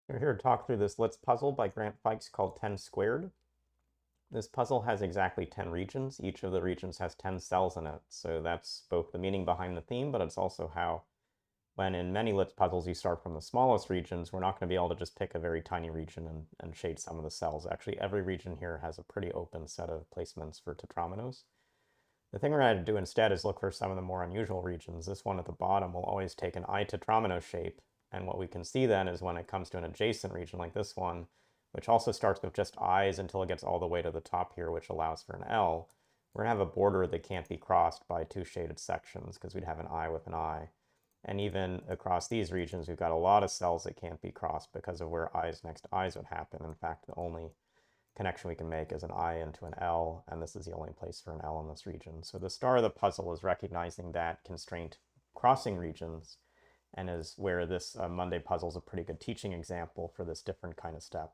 We're here to talk through this LITS puzzle by Grant Fikes called 10 squared. This puzzle has exactly 10 regions. Each of the regions has 10 cells in it. So that's both the meaning behind the theme, but it's also how, when in many LITS puzzles you start from the smallest regions, we're not going to be able to just pick a very tiny region and shade some of the cells. Actually, every region here has a pretty open set of placements for tetrominoes. The thing we're going to do instead is look for some of the more unusual regions. This one at the bottom will always take an I tetromino shape, and what we can see then is when it comes to an adjacent region like this one, which also starts with just I's until it gets all the way to the top here, which allows for an L, we're going to have a border that can't be crossed by two shaded sections because we'd have an I with an I. And even across these regions, we've got a lot of cells that can't be crossed because of where I's next to I's would happen. In fact, the only connection we can make is an I into an L, and this is the only place for an L in this region. So the star of the puzzle is recognizing that constraint crossing regions, and is where this Monday puzzle is a pretty good teaching example for this different kind of step.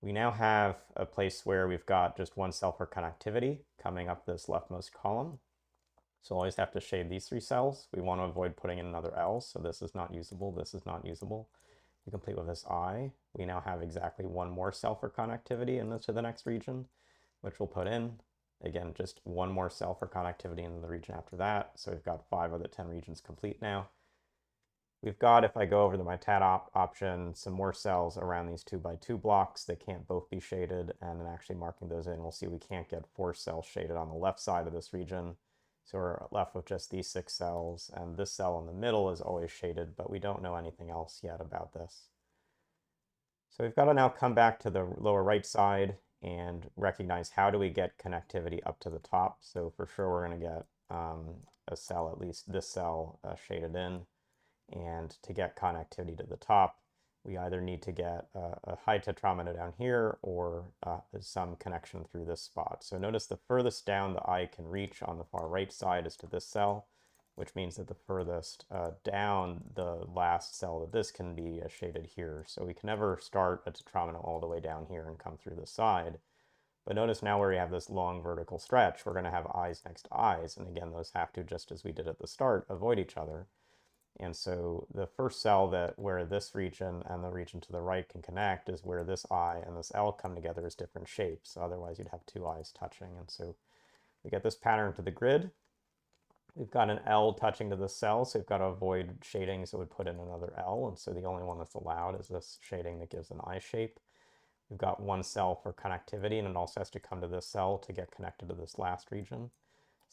We now have a place where we've got just one cell for connectivity coming up this leftmost column. So we'll always have to shade these three cells. We want to avoid putting in another L, so this is not usable, this is not usable. We complete with this I. We now have exactly one more cell for connectivity into the next region, which we'll put in. Again, just one more cell for connectivity into the region after that. So we've got 5 of the 10 regions complete now. We've got, if I go over to my tab option, some more cells around these 2x2 blocks that can't both be shaded, and then actually marking those in, we'll see we can't get 4 cells shaded on the left side of this region. So we're left with just these 6 cells, and this cell in the middle is always shaded, but we don't know anything else yet about this. So we've got to now come back to the lower right side and recognize how do we get connectivity up to the top. So for sure we're going to get a cell, at least this cell, shaded in. And to get connectivity to the top, we either need to get a high tetromino down here or some connection through this spot. So notice the furthest down the eye can reach on the far right side is to this cell, which means that the furthest down the last cell of this can be shaded here. So we can never start a tetromino all the way down here and come through the side. But notice now where we have this long vertical stretch, we're going to have eyes next to eyes. And again, those have to, just as we did at the start, avoid each other. And so the first cell that where this region and the region to the right can connect is where this I and this L come together as different shapes. So otherwise you'd have two eyes touching. And so we get this pattern to the grid. We've got an L touching to the cell, so we've got to avoid shadings that would put in another L. And so the only one that's allowed is this shading that gives an I shape. We've got one cell for connectivity, and it also has to come to this cell to get connected to this last region.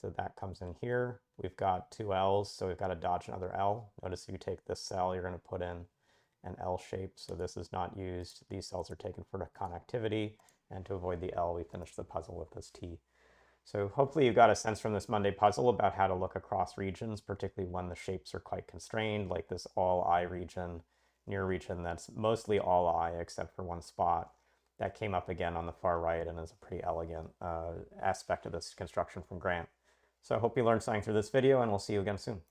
So that comes in here. We've got two L's, so we've got to dodge another L. Notice if you take this cell, you're going to put in an L shape, so this is not used. These cells are taken for connectivity, and to avoid the L, we finish the puzzle with this T. So hopefully you've got a sense from this Monday puzzle about how to look across regions, particularly when the shapes are quite constrained, like this all I region, near region that's mostly all I except for one spot. That came up again on the far right and is a pretty elegant aspect of this construction from Grant. So I hope you learned something through this video, and we'll see you again soon.